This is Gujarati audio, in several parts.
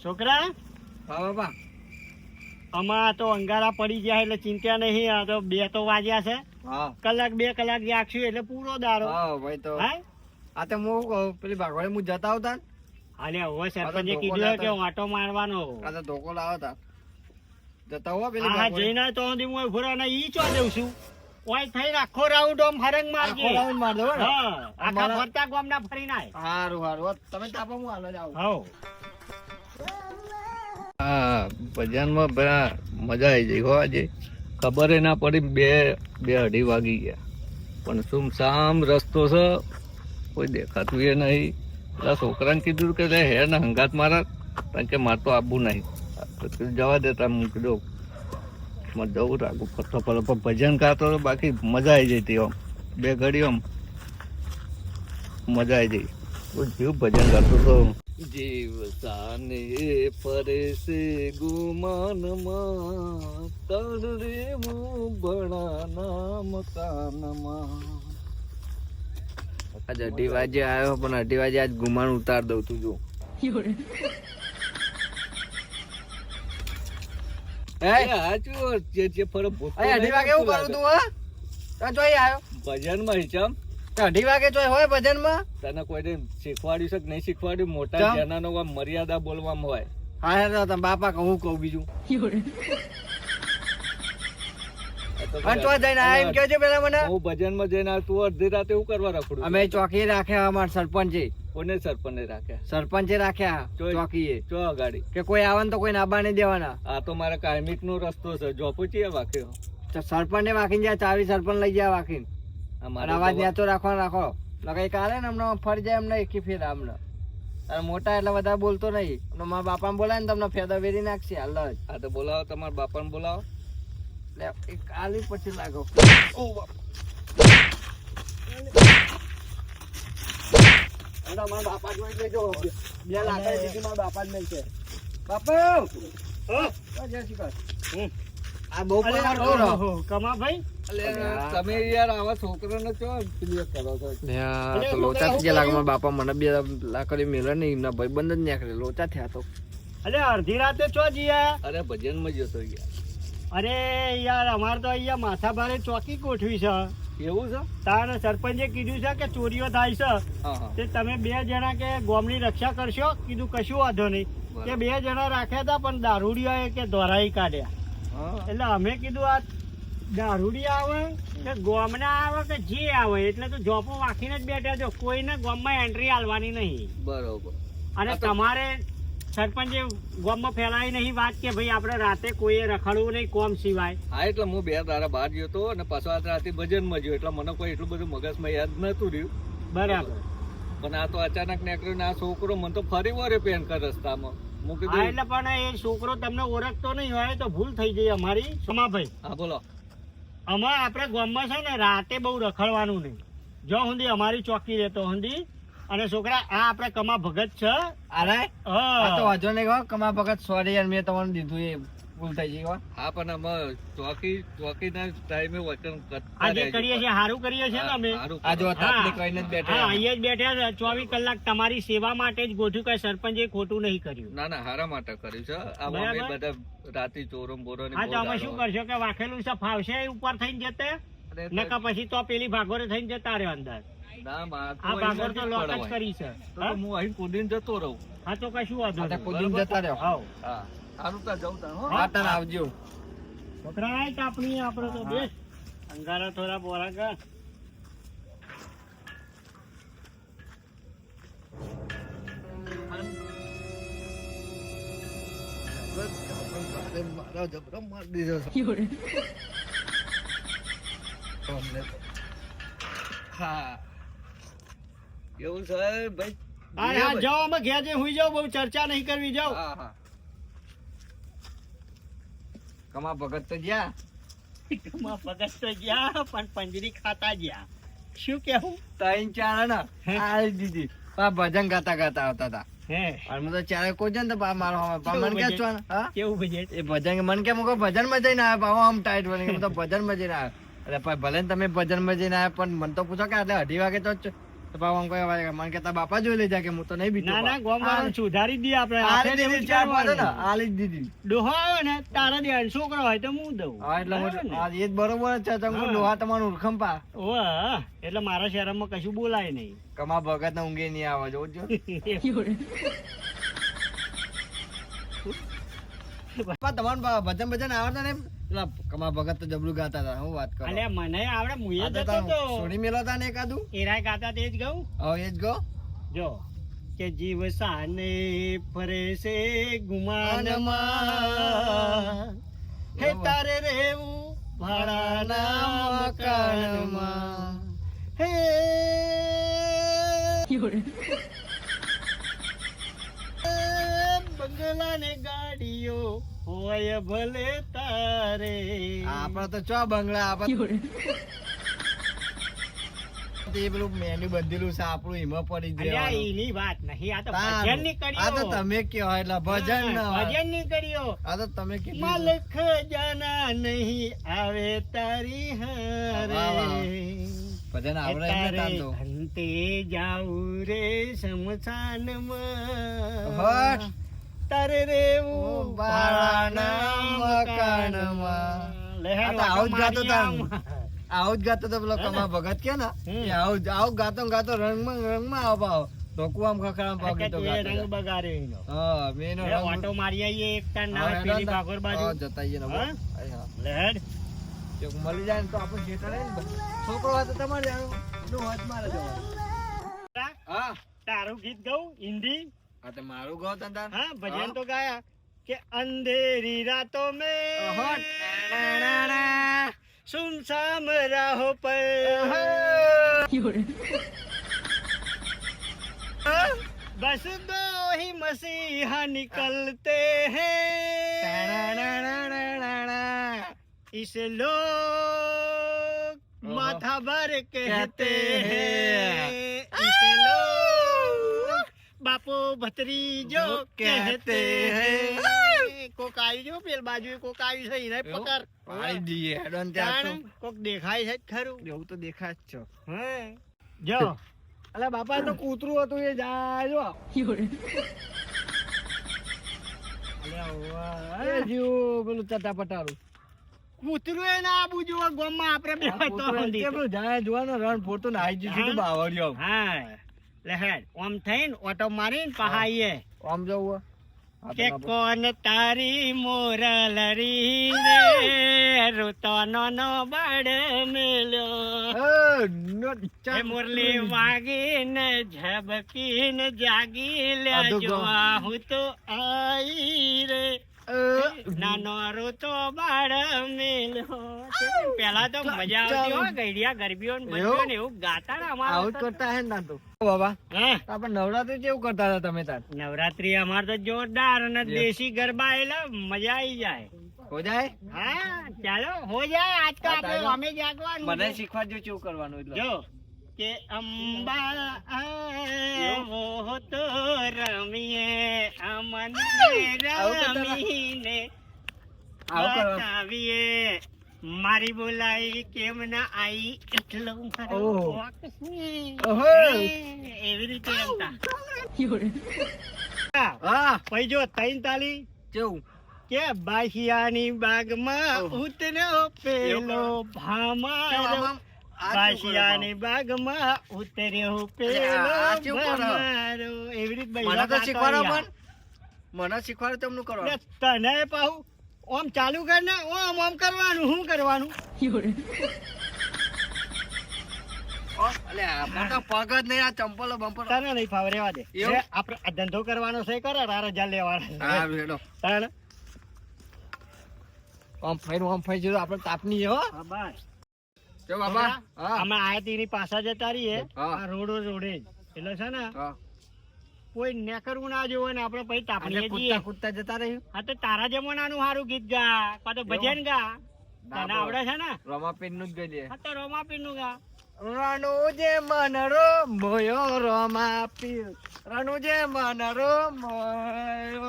છોકરા હા બાપા. આમાં તો અંગારા પડી ગયા એટલે ચિંતા નહીં. આ તો 2 તો વાગ્યા છે. હા કલાક 2 કલાક જાગશું એટલે પૂરો દાડો. હા ભાઈ તો હા આ તો હું કહું, પેલી ભાગવાડે હું જતા આવતા ને, અને હવે સરપંચે ધોકો કીધું લેતા. કે વાંટો મારવાનો. આ તો ધોકો લાવતા જતા હો પેલી હા ભાગવાડે. જઈને તો હું ઉભો રહો ને ઈ ચો દઉં છું. ઓય થઈને આખો રાઉન્ડ આમ ફરંગ મારજે. આખો round માર દો હો ને. હા આખા મારા- ફરતા ગામના ફરી નાય. હારું હારું તમે તાપો હું હાલ જ આવું. હઉ હા ભજનમાં મજા આવી ગઈ હો આજે. ખબર ના પડી 2-2:30 વાગી ગયા, પણ સુમસામ રસ્તો છે, કોઈ દેખાતું એ નહીં. પેલા છોકરાને કીધું કે લે હે ને હંગાત મારા, કારણ કે મારે તો આવવું નહીં. તો કીધું જવા દેતા. હું કીધું જવું રાખું ફરતો ફરતો, પણ ભજન ગાતો તો બાકી મજા આવી જઈ હતી. આમ 2 ઘડી આમ મજા આવી જઈ. જીવ ભજન ગાતો તો. જીવ સાને ફરે છે ગુમાનમાં, તડરે બળાના મકાનમાં. આજ 2:30 વાગે આવ્યો, પણ 2:30 વાગે આજ ગુમાન ઉતાર દઉં તું જો. હાચું જે ફરક ભૂખતો 2:30 વાગે એવું કરું તું હા? તો જોઈ આવ્યો ભજનમાં હિચમ 2:30 વાગે જોઈ હોય ભજનમાં. તને કોઈ શીખવાડ્યું છે કે નહીં શીખવાડ્યું? મોટા ચમ? જનાનો મર્યાદા બોલવામાં હોય. હા તો તમે બાપા કહું કહું બીજું. અને તો જઈને આ એમ કહેજો પેલા મને. હું ભજનમાં જઈને આવ્યો, તું અડધી રાતે એવું કરવા રખડું? અમે ચોકી રાખ્યા અમારા સરપંચે. કોને સરપંચે રાખ્યા? સરપંચે રાખ્યા ચોય. ચોકીએ ચો ગાડી? કે કોઈ આવે ને તો કોઈ નાબા નહીં દેવાના. આ તો મારા કાયમિક નો રસ્તો છે. જોપો છીએ વાક્યો. તો સરપંચને વાકીને જાય, ચાવી સરપંચ લઈ જાય વાકીને. અને અવાજ નેચો રાખવાનો રાખો. લગાઈ કાલે ને હમણાં ફરી જાય એમને એકી ફેર આમને. અને મોટા એટલે બધા બોલતો નહીં. મારા બાપા બોલાય ને તમને ફેદા વેરી નાખશે હાલ જ. હા તો બોલાવો, તમારા બાપાને બોલાવો. એટલે એક કાલી પછી લાગો. મારા બાપા જોઈ લેજો. 2 લાકડા દીધી મારા બાપા જ નહીં છે. બાપા જય શ્રી કૃષ્ણ. આ બહુ પગાર કરો. ઓહો, કમાભાઈ અલે તમે યાર આવા છોકરાને ચો ક્લિયર કરો છો? તો લોચા થઈ ગયા લાગે. મારા બાપા મને 2 લાકડી મેળે નહીં. એમના ભાઈબંધ જ નીકળે લોચા થયા તો. અરે અડધી રાતે ચો જીયા? અરે ભજનમાં જતો યાર. અરે યાર અમારે તો અહીંયા માથા ભારે ચોકી ગોઠવી છે. એવું છે? તારે સરપંચે કીધું છે કે ચોરીઓ થાય છે, હા હા તે તમે 2 જણા કે ગામની રક્ષા કરશો. કીધું કશું વાંધો નહીં. કે 2 જણા રાખ્યા હતા, પણ દારૂડિયાએ કે ધોરાઈ કાઢ્યા. હા. એટલે અમે કીધું આ દારૂડિયા આવે કે ગામના આવે કે જે આવે, એટલે તો જોપો વાંખીને જ બેઠા છો. કોઈને ગામમાં એન્ટ્રી આલવાની નહીં. બરોબર. અને આ તો- તમારે સરપંચે ગામમાં ફેલાવી નહીં વાત કે ભાઈ આપણે રાતે કોઈએ રખડવું નહીં કોમ સિવાય. હા એટલે હું 2 દાડા બહાર ગયો હતો અને પાછો આ રાતે ભજનમાં ગયો, એટલે મને કોઈ એટલું બધું મગજમાં યાદ નતું રહ્યું. બરાબર. પણ આ તો અચાનક નીકળ્યો ને આ છોકરો મને તો ફરી વળ્યો પેન કર રસ્તામાં. હું હા કીધું એટલે પણ એ છોકરો તમને ઓળખતો નહીં હોય તો ભૂલ થઈ ગઈ અમારી. સોમાભાઈ હા બોલો. અમારે આપણે ગામમાં છે ને રાતે બહુ રખડવાનું નહીં. જો સુધી અમારી ચોકી રહેતો સુધી. અને છોકરા આ આપણે કમા ભગત છે. અરે આ તો હા વાંધો નહીં હો. કમા ભગત સોરી યાર, મેં તમને દીધું એ ભૂલ થઈ ગઈ હો. હા પણ અમે ચોકીના ટાઈમે વચન કરતા આજે રહેજો. કરીએ છીએ, સારું કરીએ છીએ ને અમે. હારું આ જો કરો. તાપની કહીને જ હા બેઠા. અહીંયા જ બેઠા છે. 24 કલાક તમારી સેવા માટે જ ગોઠવ્યું. કઈ સરપંચે ખોટું નહીં કર્યું. ના ના હારા માટે કર્યું છે. આ બરાબર. અમે બધા રાતે ચોરો બોરો ને હા તો અમે શું કરશો કે વાખેલું છે ફાવશે એ ઉપર થઈને જતે, નકા પછી તો પેલી ભાગોરે થઈને જતા રહ્યો અંદર. ના માં આ ભાગોર તો લોક જ કરી છે. તો હું અહીં કૂદીને જતો રહું. હા તો કશું વાંધો આ તો નહીં. કુદીને જતા રહ્યો. હાવ. હા સારું ત્યાં જવું ત્યાં હો. હા તાર આવજો. છોકરા આય કાપણી આપણે તો બેસ. અંગારા થોડા બોરા કર. મારો જબરો મારી દીધો છે. હા એવું છે ભાઈ. હા હા જાઓ અમે ઘેર જઈ હુઈ જાઓ. બહુ ચર્ચા નહીં કરવી. જાઓ. હા હા કમા ભગત તો જ્યાં માં ભગત તો ગયા પણ પંજરી ખાતા ગયા. શું કેવું? 3-4 ને આ દીધી પા ભજન ગાતા ગાતા આવતા હતા. હે અને હું તો ચારે કોઈ છે ને તો પા મારો મને કે છો ને હા કેવું બજેટ? એ ભજન મને કે મુકો ભજન માં જઈને આવ્યા પાવો આમ ટાઈટ વળી તો ભજન માં જઈને આવ્યા. એટલે ભાઈ ભલે ને તમે ભજન માં જઈને આવ્યા પણ મને તો પૂછો કે એટલે 2:30 વાગે તો તો પાછું આમ કહેવાય મને કે તારા બાપા જોઈ લેજા કે હું તો નહીં બીતો ના ના ગોમ વાળાને સુધારી દઈએ આપણે આલી આપણે દીધી એવું જ ચાર પાંચ કરવાનું. ને આલી જ દીધી ડોહો આવે ને તારા દે છોકરો હોય તો હું દઉં હા એટલે બરાબર ને? હા, એ જ બરોબર જ છે તમે હા. ડોહા તમારું ઓળખમ પા ઓહ, એટલે મારા શહેરમાં કશું બોલાય નહીં કમા ભગત ને ઊંઘે નહીં આવે જોજો પપ્પા તમારું ભજન ભજન આવડતા ને પેલા કમા ભગત તો જબરું ગાતા હતા હું વાત કરું અલ્યા મને આવડે મુએ આ તો જતો તારું તો છોડી મેલો તા ને એકાદું એરાય ગાતા તે જ ગયું હવે એ જ ગો જો કે જીવ સાને ફરે છે ગુમાનમાં હે તારે રેવું ભાડાના મકાનમાં હે બંગલા ને ગાડીઓ હોય ભલે તારે આપડે તો ચો બંગલા આપડે એ પેલું મેન્યુ બધેલું છે આપણું હિમો પડી અલ્યા જાય એની વાત નહીં આ તો ભજન ની આ તો કરીઓ તમે કયો એટલે ભજન ના હોય. ભજન ની કરીઓ આ તો તમે કીધું માલખ જાના નહીં આવે તારી વાહ, વાહ. હારે ભજન આવડે એટલે તાન તો અંતે જાઉં રે શમશાનમાં હટ. તારે રેવું ભાડાના મકાનમાં. લહેર આ તો આવું જ ગાતો તાન. વાટો આવું જ ગાતો તો પેલો કમા ભગત કે ને એ આવું ગાતો ને ગાતો રંગમાં આવો પાવ લોકો આમ ખખડામ પાવ ગીતો માર્યા. ગાતો રંગ બગાડ્યો એનો. હા મેનો એ ઓટો મારી આવીએ એક તાર ના હોય પેલી ભાગોળ બાજુ જતા આવીએ ને હા? હા. લહેર જો મળી જાય ને તો આપણે શેઠ રહે ને છોકરો હોય તો તમારે જાણવું એનું હોય તો મારે જવાનું હા તારું ગીત ગાઉં હિન્દી હા તો મારું ગાવ તને તાર हाँ भजन तो गाया कि अंधेरी रातों में सुमसाम राहों पर बस दो ही मसीहा निकलते हैं इसे लोग माथा भर कहते हैं इसे लोग बापो भतरीजो कहते हैं કોક આવી જો પેલ બાજુ કોક આવી છે એને પકડ પાડી દઈએ હેડોન ત્યાં જાણે કોક દેખાય છે જ ખરું એવું તો દેખાય જ છો હે જો અલા બાપા તો કૂતરું હતું એ જાય જો અલ્યા વાહ. એ જીવ પેલું ચટાપટારું કૂતરું એ ના આબુ જો ગામમાં આપણે બે હોય તો હંધી તો. પેલું જાય જોવાનો રણ ફોટો ને આઈ જશે હા? બાવળિયો હા લહેર ઓમ થઈને ઓટો મારીને પહાઈએ આમ જવું કે કોણ તારી મોરલરી રે ઋતનો નો બળ મેલ્યો એ મુરલી વાગીને ઝબકીને જાગી લે આધું જો ગો. હું તો આઈ રે નાનો ઋતો બાળ મેલ્યો પેલા તો મજા આવતી હો ગઈડિયા ગરબીઓ ને બધું ને એવું ગાતા ને આવું જ અમારે કરતા હે ને તાર તો બાબા હા આપણે નવરાત્રી કેવું કરતા હતા તમે તાર નવરાત્રી અમાર તો જોરદાર અને દેશી ગરબા એટલે મજા આવી જાય હો જાય હા ચાલો હો જાય આજ તો આપણે ચાલો. અમે જાગવાનું મને છે. શીખવાડજો કેવું કરવાનું એટલે જો કે અંબા આવો તો રમીએ અમન રમીને આવું કરવાનું. બતાવીએ મારી બોલાઈ કેમ ના આઈ એટલો મારો ઓહો. શોખ છે. ઓહો. એવી રીતે રમતા હા પછી જો તૈન તાલી કેવું કે બાહિયાની બાગમાં ઓહો. ઉતર્યો પેલો કેવું કેવું ભામારો આમ આમ? આ કેવું બાહિયાની બાગમાં ઉતર્યો પેલો આ કેવું કરો? ભામારો એવી રીતે મને બૈરા તો ગાતો શીખવાડો યાર. પણ મને શીખવાડો તમને કરો લે, તને પાહુ ઓમ ચાલુ કર ને ઓમ ઓમ કરવાનું શું કરવાનું અલે આપણે તો પગ જ નહીં આ ચંપલો બંપલો તને નહીં ફાવે રેવા દે એવું? લે, આપણે આ ધંધો કરવાનો છે કરે રજા લેવાનો હા રેડો તને આમ ફઈ જો આપણે તાપની હો હા, બસ જો બાબા હા અમે આયતીની પાછા જતા રહીએ હા. આ રોડે જ એટલે છે ને હા કોઈ નેકરવું ના જોવે ને આપણે પછી તાપણીએ આજે જઈએ કૂદતા કૂદતા જતા રહ્યું હા તો તારા જમાનાનું સારું ગીત ગા કા તો ભજન ગા તને ના, આવડે છે ને રમાપીર નું જ ગઈ દે હા તો રોમાપીર નું ગા રણુ જે મન રો મોયો રમાપીર રણુ જે મન રો મોયો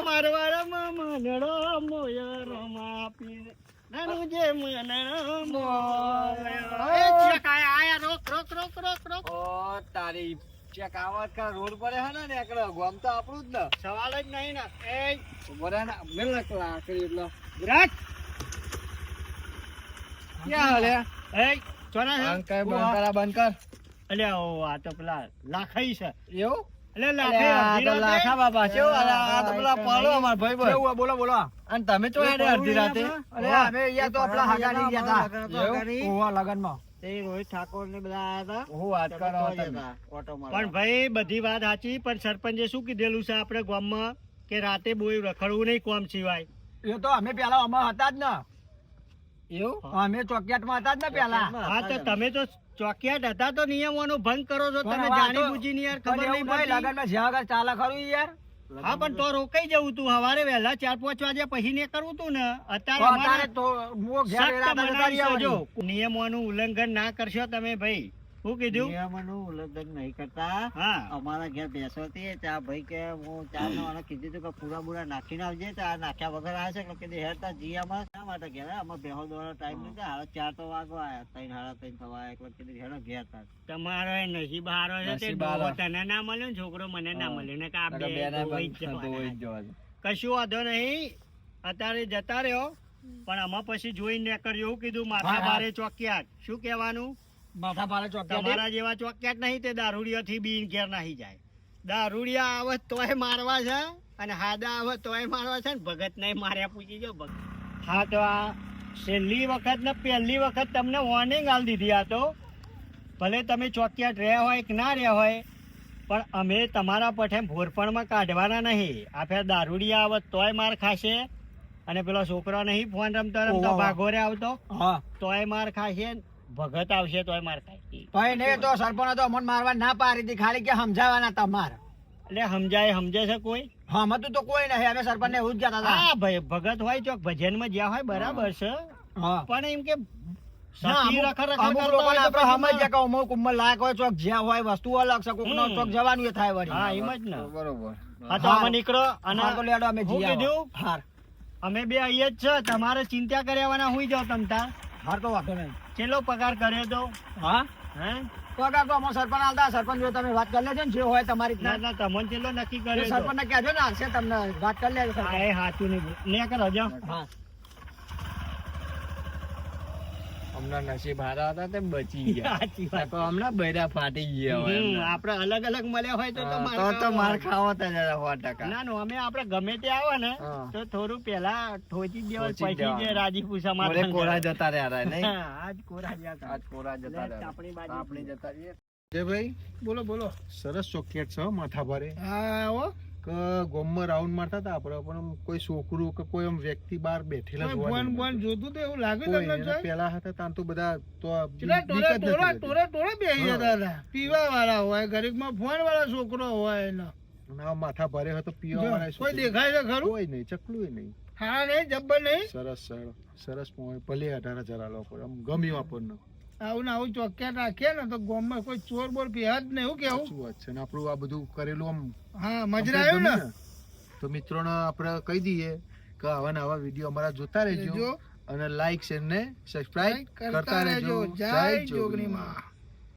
મારવાડમાં મનડો મોયો રોમાપીર ના તારું જે મન મોલ્યો. એ ચેક આયા રોક રોક રોક રોક રોક. ઓ તારી ચેક આવત કા રોડ પર હે ને એકડો ગોમ તો આપણું જ ને સવાલ જ નહીં ને. એ બરાબર મેલ નકલા કરી એટલે વિરાટ ક્યાં હલે એ ચોના છે? બંધ કર બંધ કર અલ્યા ઓ આ તો પેલા લાખાઈ છે. એવું એટલે અરે આ તો લાખા બાબા છે આ તો પેલા પાડો અમાર ભાઈ ભાઈ બોલો બોલો અને તમે તો હેડે અડધી રાતે અરે અમે અહીંયા તો આપલા હાગાની ગયા હતા ઓવા લગનમાં તે રોહિત ઠાકોર ને બધા આયા હતા હું વાત કરો ઓટો પણ ભાઈ બધી વાત સાચી, પણ સરપંચે શું કીધેલું છે આપણે ગામમાં કે રાતે બોય રખડવું નહીં કોમ સિવાય. એ તો અમે પેલા અમાર હતા જ ને એવું અમે ચોકિયાટમાં હતા જ ને પેલા હા તો તમે તો ચોકિયાટ હતા તો નિયમોનો ભંગ કરો છો તમે જાણી બુજીને યાર. ખબર નહીં પડતી. લગનમાં જ્યાં આગળ ચાલે ખરું યાર. હા પણ તો રોકાઈ જવું તું સવારે વહેલા 4-5 વાગ્યા પછી ને કરવું તું ને. અત્યારે તો મો ઘેર સખ્ત વેરા મનાવીશું જો. નિયમોનું ઉલ્લંઘન ના કરશો તમે ભાઈ. શું કીધું? નિયમોનું ઉલ્લંઘન નહીં કરતા. હા અમારા ઘેર બેસો હતી ચા ભાઈ કે હું ચા નો કીધું હતું કે પૂરા બુરા નાખીને આવજે તો આ નાખ્યા વગર આવે છે એટલે કીધું હેરતા જીયામાં શા માટે ઘેર અમારે બેહો દોડો ટાઈમ નથી હાલ 4 તો વાગવા આવ્યા 3 સાડા 3 થવા એટલે કીધું હેડો ઘેર તાર તમારો એ નસીબ હારો છે તે નસીબ હારો. ડોહો તને ના મળ્યો ને છોકરો મને ના મળ્યો ને કે આ બે ધોઈ જ જવાના. કશું વાંધો નહીં, અત્યારે જતા રહ્યો પણ આમાં પછી જોઈને કર્યું. એવું કીધું માથા ભારે ચોકિયાત. શું કહેવાનું? માથા ભારે ચોકિયાત તમારા જેવા ચોકિયાત નહીં તે દારૂડિયા થી બીન ઘેર નાહી જાય. દારૂડિયા આવે તોય મારવા છે અને હાદા આવે તોય મારવા છે ને ભગત નહીં માર્યા પૂછી જો ભગત. હા તો આ છેલ્લી વખત ને પહેલી વખત તમને વોર્નિંગ આલી દીધી. આ તો ભલે તમે ચોકિયાત રહ્યા હોય કે ના રહ્યા હોય પણ અમે તમારા પઠે ભોરપણમાં કાઢવાના નહીં. આ ફેર દારૂડિયા આવે તોય માર ખાશે અને પેલો છોકરો નહીં ફોન રમતો રમતો ભાગોરે આવતો તોય માર ખાશે. ભગત આવશે તોય માર ખાય. ભાઈ ને તો સરપંચ તો અમને મારવા ના પાડી હતી, ખાલી કે સમજાવવાના તમારે. એટલે સમજે છે કોઈ? હા મતું તો કોઈ નહીં, અમે સરપંચ ને એવું જ કહેતા હતા. હા ભાઈ ભગત હોય ચોક ભજનમાં જ્યાં હોય બરાબર છે હા પણ એમ કે ના, સતી અમુક- રખડ રખડ અમુક કરતા લોકોને હોય તો આપણે પછી સમજીએ કે અમુક ઉંમર લાયક હોય ચોક જ્યાં હોય વસ્તુ અલગ છે કોકનો હમ. ચોક જવાનું એ થાય વળી. હા એમ જ ને. બરોબર હા તો અમે નીકળો અને હાર તો લેડો અમે હું જઈએ કીધું? હાર અમે બે અહીંયા જ છે, તમારે ચિંતા કર્યાવાના હુઈ જાવ તમ તાર. હાર તો વાંધો નહીં. ચેલો પગાર કર્યો તો હા હે? તો આગળ તો અમારો સરપંચ આલતા સરપંચ જોડે તમે વાત કરી લેજો ને જે હોય તમારી ના રીતના. ના તમને ચેલો નક્કી કર્યો તો. સરપંચ ને કહેજો ને આવશે તમને વાત કરી લેજો હા સરપંચ. એ હાચું નહીં ને કરો જો. હા હમણાં નસીબ હારા હતા તે બચી ગયા. સાચી વાત. તો હમણાં બૈરા ફાટી ગયા હોય હમ, એમના. આપણે અલગ અલગ મળ્યા હોય તો હા, માર તો ખાવા માર આવે. ખાવો તો જરા 100%. ના ના અમે આપણે ગમે તે આવે ને હા. તો થોડું પેલા ઠોચી જ દેવાનું, ઠોચી જ પછી જે દેવાનું. રાજી પૂછા મોરે કોરા જતા રહ્યા નહીં. આજ કોરા જતા. આજ કોરા જતા લે, રહ્યા. આપણી બાજુ. આપણી જતા રહીએ. જયભાઈ બોલો બોલો. સરસ ચોકિયાત છે હો, માથા ભારે હા હો. કે ગોમમાં રાઉન્ડ મારતા હતા આપણે પણ આમ કોઈ છોકરું કે કોઈ આમ વ્યક્તિ બહાર બેઠેલા જોવા નહીં મળતું. જોતું તો એવું લાગે કોઈ નહીં. અને પેલા હતા ત્યાં તો બધા તો બીક જ નથી રહેતી. હા. પીવા વાળા હોય ગરીબમાં ફોન વાળા છોકરો હોય એનો. અને આ માથા ભારે હોય તો પીવા વાળા કોઈ છોકરા. દેખાય છે ખરું? કોઈ નહીં, ચકલું નહીં. હા નહીં જબ્બર નહીં. સરસ સરસ સરસ પોઈન્ટ. ભલે 18,000 આલો પર આમ ગમ્યું આપણને. આવું ને આવું ચોક્યા રાખીએ ને તો ગામમાં કોઈ ચોર બોર પીવા જ નહીં. એવું કેવું? શું વાત છે. અને આપણું આ બધું કરેલું આમ હા આપણે મજરા આવ્યું ને. ગમ્યું ને. તો મિત્રોને આપણે કહી દઈએ કે આવા ને આવા વિડીયો અમારા જોતા રહેજો રહેજો. અને લાઈક શેર ને સબસ્ક્રાઇબ કરતા કરતા રહેજો. રહેજો. જય જોગણીમાં.